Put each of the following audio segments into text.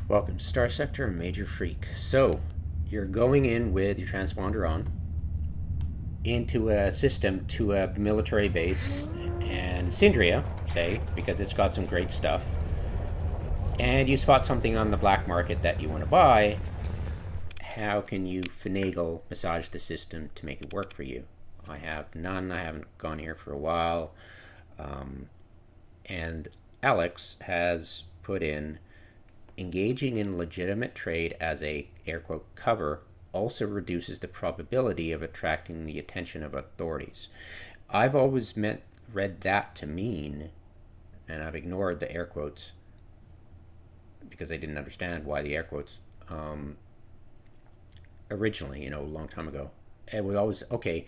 Welcome to Starsector, Major Freak. So, you're going in with your transponder on into a system to a military base and Syndria, say, because it's got some great stuff, and you spot something on the black market that you want to buy. How can you finagle, massage the system to make it work for you? I have none. I haven't gone here for a while. And Alex has put in engaging in legitimate trade as a air quote cover also reduces the probability of attracting the attention of authorities. I've always read that to mean, and I've ignored the air quotes because I didn't understand why the air quotes originally, a long time ago. It was always okay.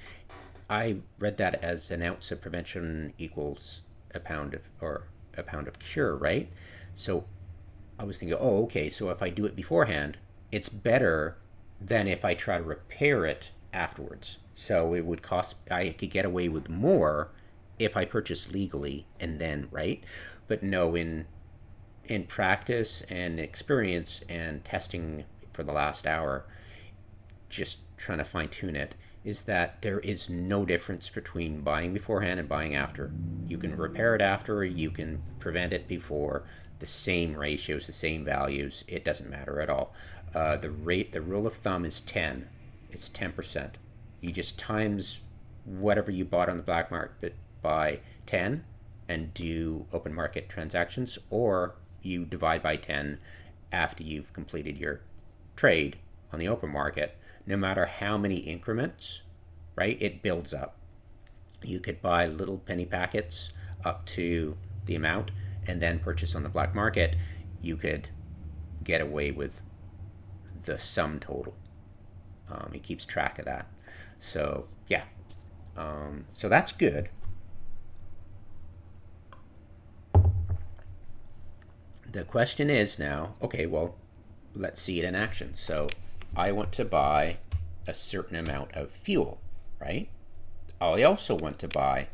I read that as an ounce of prevention equals a pound of cure, right? So I was thinking, oh, okay, so if I do it beforehand, it's better than if I try to repair it afterwards. So it would cost, I could get away with more if I purchase legally and then, right? But no, in practice and experience and testing for the last hour, just trying to fine tune it, is that there is no difference between buying beforehand and buying after. You can repair it after, you can prevent it before. The same ratios, the same values. It doesn't matter at all. The rule of thumb is 10. It's 10%. You just times whatever you bought on the black market by 10 and do open market transactions, or you divide by 10 after you've completed your trade on the open market. No matter how many increments, right, it builds up. You could buy little penny packets up to the amount and then purchase on the black market. You could get away with the sum total. It keeps track of that. So, yeah. So that's good. The question is now, okay, well, let's see it in action. So I want to buy a certain amount of fuel, right? I also want to buy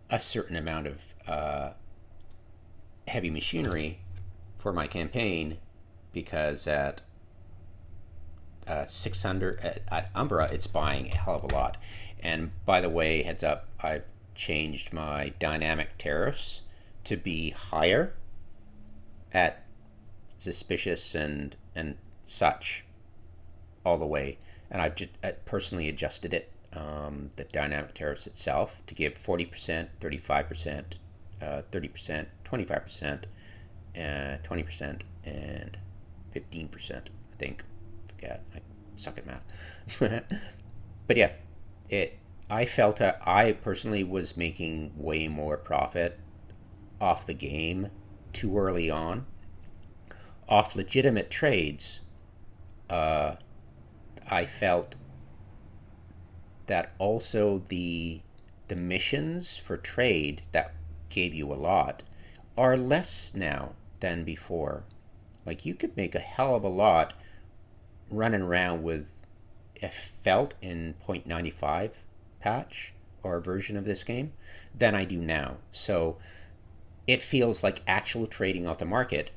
a certain amount of heavy machinery for my campaign, because at 600 at Umbra it's buying a hell of a lot. And by the way, heads up, I've changed my dynamic tariffs to be higher at suspicious and such all the way, and I've just personally adjusted it, the dynamic tariffs itself, to give 40%, 35%, 30%, 25%, 20%, and 15%. I think. Forget. I suck at math. But yeah, I felt I personally was making way more profit off the game too early on, off legitimate trades. I felt that also the missions for trade that gave you a lot are less now than before. Like, you could make a hell of a lot running around with a felt in .95 patch or a version of this game than I do now. So it feels like actual trading off the market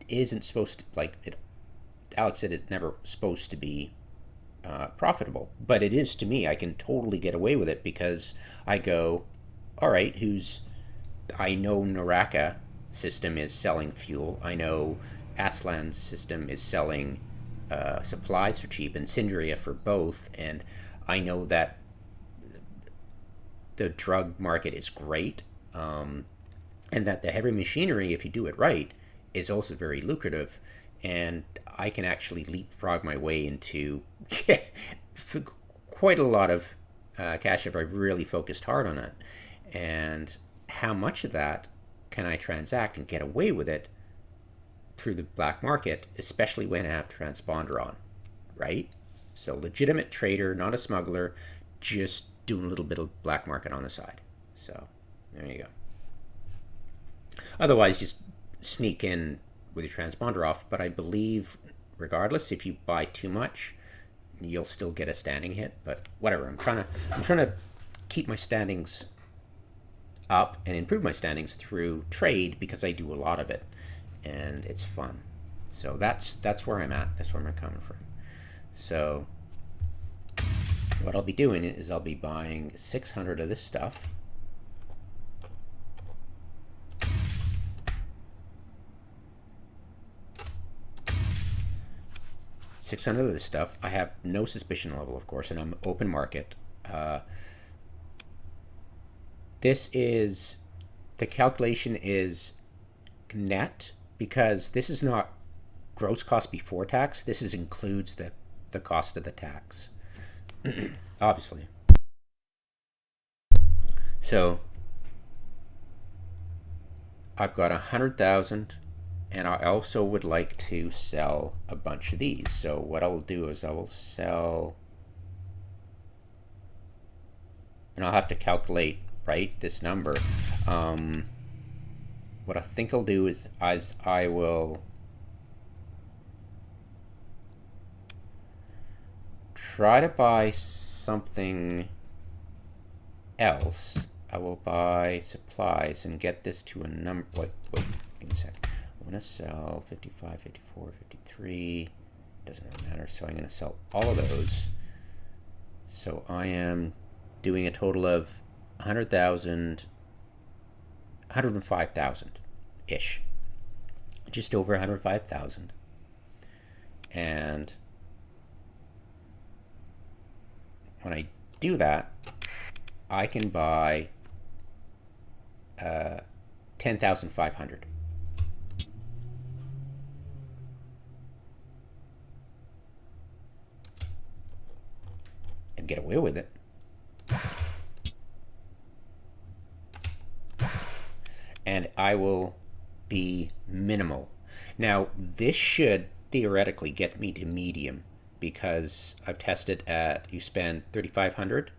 isn't supposed to, like it. Alex said it's never supposed to be profitable, but it is to me. I can totally get away with it because I go, all right, I know Naraka system is selling fuel. I know Aslan's system is selling supplies for cheap, and Syndria for both. And I know that the drug market is great, and that the heavy machinery, if you do it right, is also very lucrative. And I can actually leapfrog my way into quite a lot of cash if I really focused hard on it. And how much of that can I transact and get away with it through the black market, especially when I have transponder on, right? So legitimate trader, not a smuggler, just doing a little bit of black market on the side. So there you go. Otherwise, just sneak in with your transponder off. But I believe, regardless, if you buy too much, you'll still get a standing hit. But whatever. I'm trying to keep my standings up and improve my standings through trade because I do a lot of it, and it's fun. So that's where I'm at. That's where I'm coming from. So what I'll be doing is I'll be buying 600 of this stuff. $600 of this stuff. I have no suspicion level, of course, and I'm open market. This is, the calculation is net, because this is not gross cost before tax. This includes the cost of the tax, obviously. So I've got 100,000, and I also would like to sell a bunch of these. So what I'll do is I will sell, and I'll have to calculate, right, this number. What I think I'll do is I will try to buy something else. I will buy supplies and get this to a number. Wait, give me a sec. I'm going to sell 55, 54, 53. Doesn't really matter. So I'm going to sell all of those. So I am doing a total of 100,000, 105,000-ish. Just over 105,000. And when I do that, I can buy 10,500. And get away with it. And I will be minimal. Now, this should theoretically get me to medium, because I've tested at, you spend 3,500,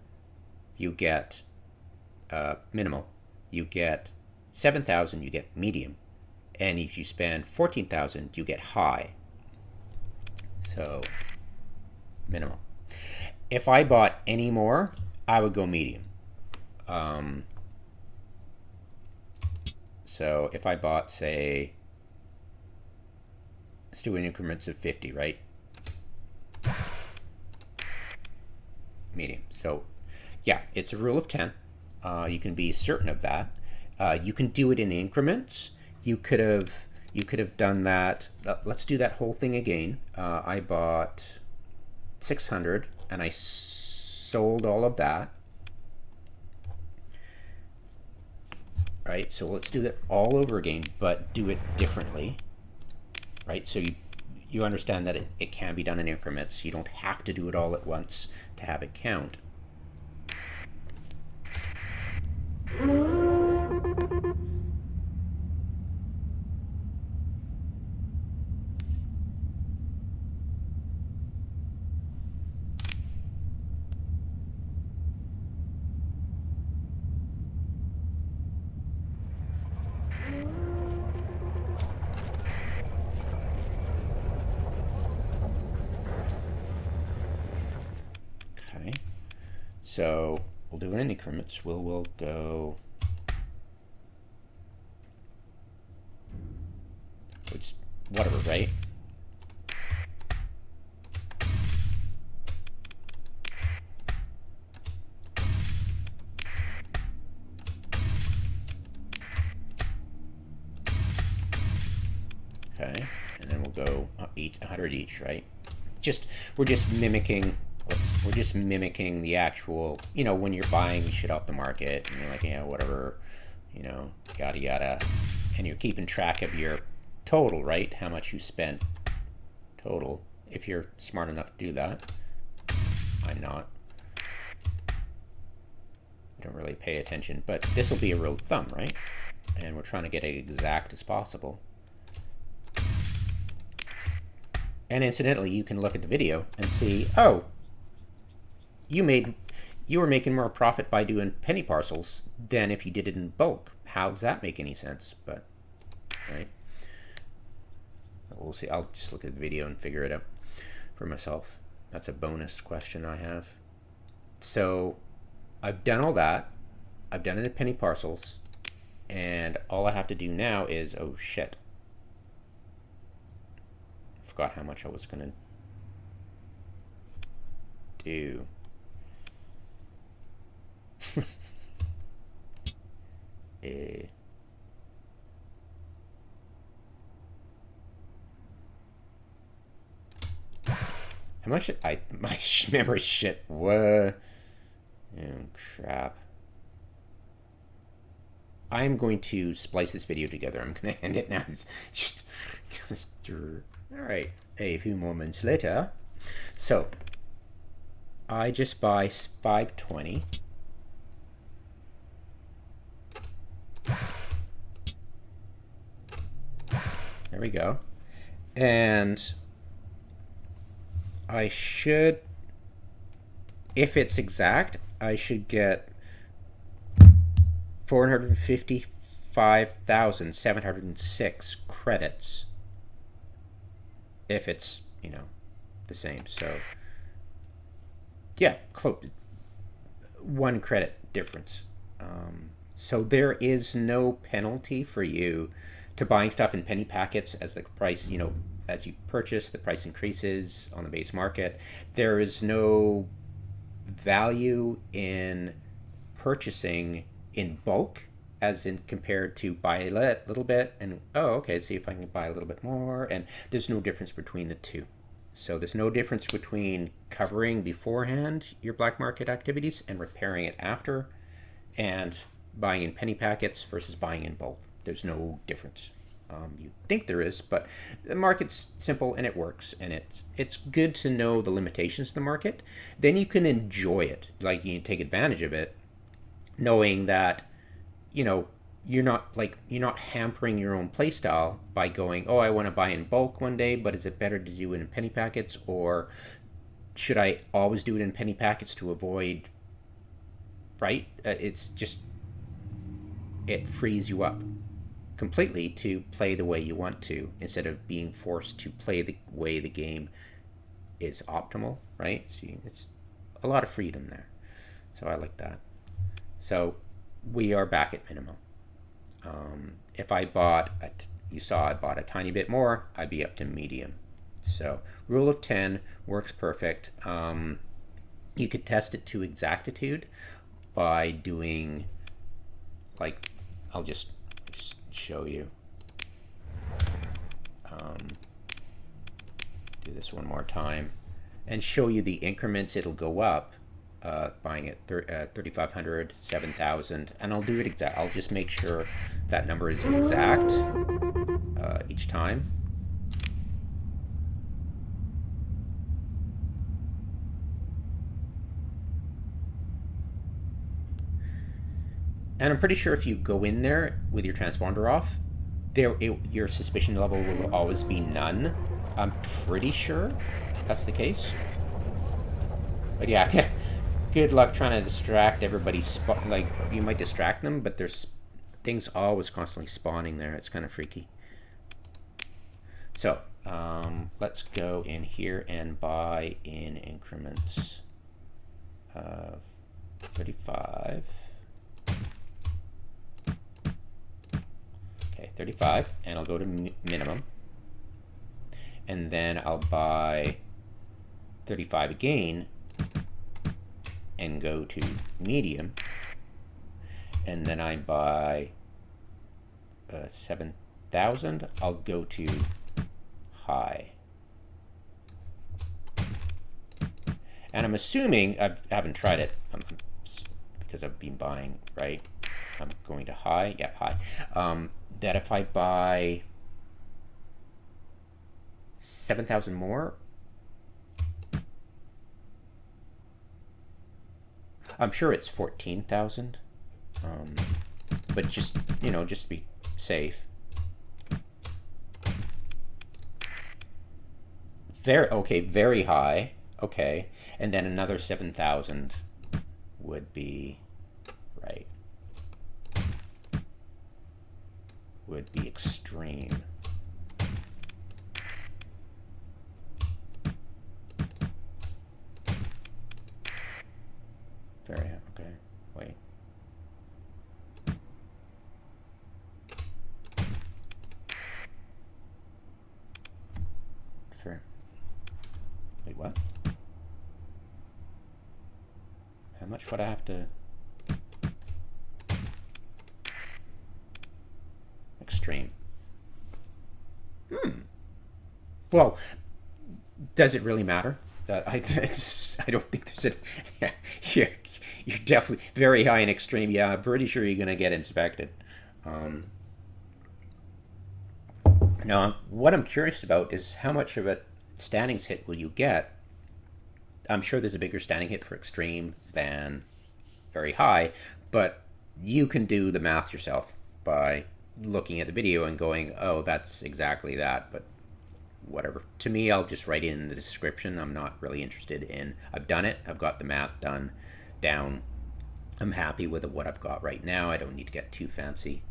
you get minimal. You get 7,000, you get medium. And if you spend 14,000, you get high. So minimal. If I bought any more, I would go medium. So if I bought, say, let's do in increments of 50, right? Medium. So yeah, it's a rule of 10. You can be certain of that. You can do it in increments. You could have done that. Let's do that whole thing again. I bought 600 and I sold all of that. Right, so let's do that all over again, but do it differently. Right, so you understand that it can be done in increments. You don't have to do it all at once to have it count. Okay, so we'll do it in increments. We'll go, which, whatever, right? Okay, and then we'll go 100 each, right? We're just mimicking the actual, when you're buying shit off the market and you're like, yeah, whatever, yada yada, and you're keeping track of your total, right? How much you spent total, if you're smart enough to do that. I'm not. I don't really pay attention, but this will be a rule of thumb, right? And we're trying to get it exact as possible. And incidentally, you can look at the video and see, oh, you were making more profit by doing penny parcels than if you did it in bulk. How does that make any sense? But, right? We'll see. I'll just look at the video and figure it out for myself. That's a bonus question I have. So I've done all that. I've done it in penny parcels. And all I have to do now is, oh shit. forgot how much I was gonna do. How much my memory shit? What? Oh crap. I'm going to splice this video together. I'm going to end it now. It's just all right. A few moments later. So I just buy 520. There we go. And I should, if it's exact, I should get 455,706 credits if it's, you know, the same. So yeah, close. 1 credit difference. So there is no penalty for you to buying stuff in penny packets as the price, you know, as you purchase, the price increases on the base market. There is no value in purchasing in bulk as in compared to buy a little bit and, oh, okay, see if I can buy a little bit more. And there's no difference between the two. So there's no difference between covering beforehand your black market activities and repairing it after, and buying in penny packets versus buying in bulk. There's no difference. You think there is, but the market's simple and it works, and it's good to know the limitations of the market. Then you can enjoy it, like you can take advantage of it, knowing that, you know, you're not hampering your own play style by going, oh, I want to buy in bulk one day, but is it better to do it in penny packets, or should I always do it in penny packets to avoid, right? It's just, it frees you up completely to play the way you want to, instead of being forced to play the way the game is optimal, right? So it's a lot of freedom there. So I like that. So we are back at minimum. If I bought, you saw I bought a tiny bit more, I'd be up to medium. So rule of 10 works perfect. You could test it to exactitude by doing, like, I'll just show you. Do this one more time and show you the increments it'll go up, buying at 3,500, 7,000, and I'll do it exact. I'll just make sure that number is exact each time. And I'm pretty sure if you go in there with your transponder off, your suspicion level will always be none. I'm pretty sure that's the case. But yeah, good luck trying to distract everybody. Like, you might distract them, but there's things always constantly spawning there. It's kind of freaky. So let's go in here and buy in increments of 35. Okay, 35, and I'll go to minimum. And then I'll buy 35 again and go to medium. And then I buy 7,000. I'll go to high. And I'm assuming, I haven't tried it because I've been buying, right? I'm going to high, yeah, high. That if I buy 7,000 more, I'm sure it's 14,000. But just, you know, just to be safe. Very high. Okay, and then another 7,000 would be, right, would be extreme. Very, okay, wait. for... Wait, what? How much would I have to... Extreme. Well, does it really matter? I don't think there's a... you're definitely very high in extreme. Yeah, I'm pretty sure you're going to get inspected. Now, what I'm curious about is how much of a standings hit will you get? I'm sure there's a bigger standing hit for extreme than very high, but you can do the math yourself by looking at the video and going, oh, that's exactly that, but whatever. To me, I'll just write in the description. I'm not really interested in... I've done it. I've got the math done down. I'm happy with what I've got right now. I don't need to get too fancy.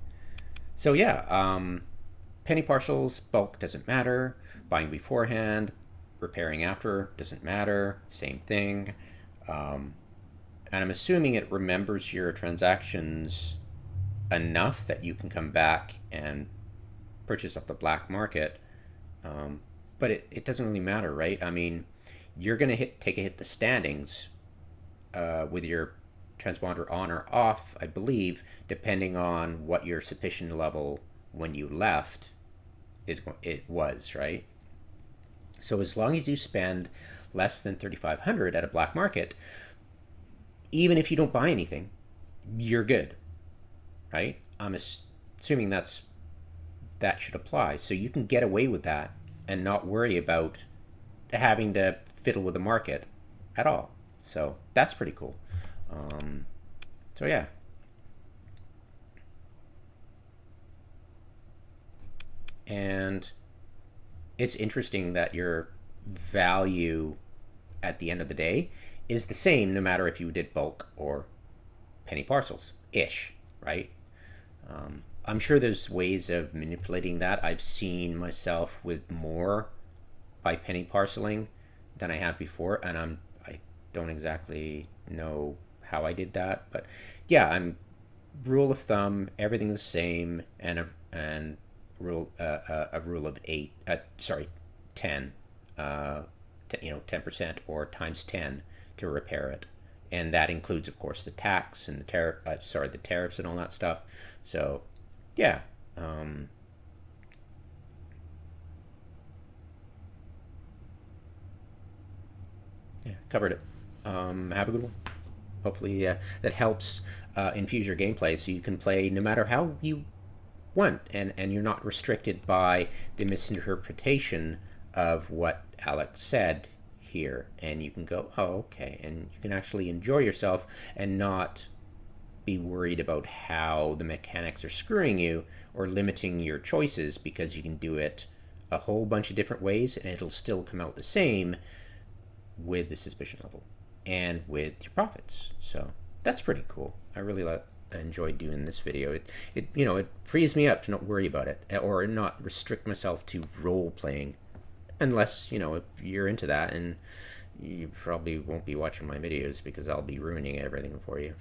So yeah, penny parcels, bulk doesn't matter. Buying beforehand, repairing after doesn't matter. Same thing. And I'm assuming it remembers your transactions enough that you can come back and purchase off the black market. But it doesn't really matter, right? I mean, you're going to take a hit the standings with your transponder on or off, I believe, depending on what your suspicion level when you left it was, right? So as long as you spend less than 3,500 at a black market, even if you don't buy anything, you're good, right? I'm assuming that should apply. So you can get away with that and not worry about having to fiddle with the market at all. So that's pretty cool. So yeah. And it's interesting that your value at the end of the day is the same no matter if you did bulk or penny parcels-ish, right? I'm sure there's ways of manipulating that. I've seen myself with more by penny parceling than I have before, and I don't exactly know how I did that, but yeah, I'm rule of thumb, everything's the same, and a rule of 8. 10. 10% or times 10 to repair it, and that includes, of course, the tax and the tariffs and all that stuff. So, yeah. Yeah, covered it. Have a good one. Hopefully that helps infuse your gameplay so you can play no matter how you want, and you're not restricted by the misinterpretation of what Alex said here, and you can go, oh, okay, and you can actually enjoy yourself and not be worried about how the mechanics are screwing you or limiting your choices, because you can do it a whole bunch of different ways and it'll still come out the same with the suspicion level and with your profits. So that's pretty cool. I really enjoyed doing this video. It frees me up to not worry about it or not restrict myself to role playing, unless if you're into that, and you probably won't be watching my videos because I'll be ruining everything for you.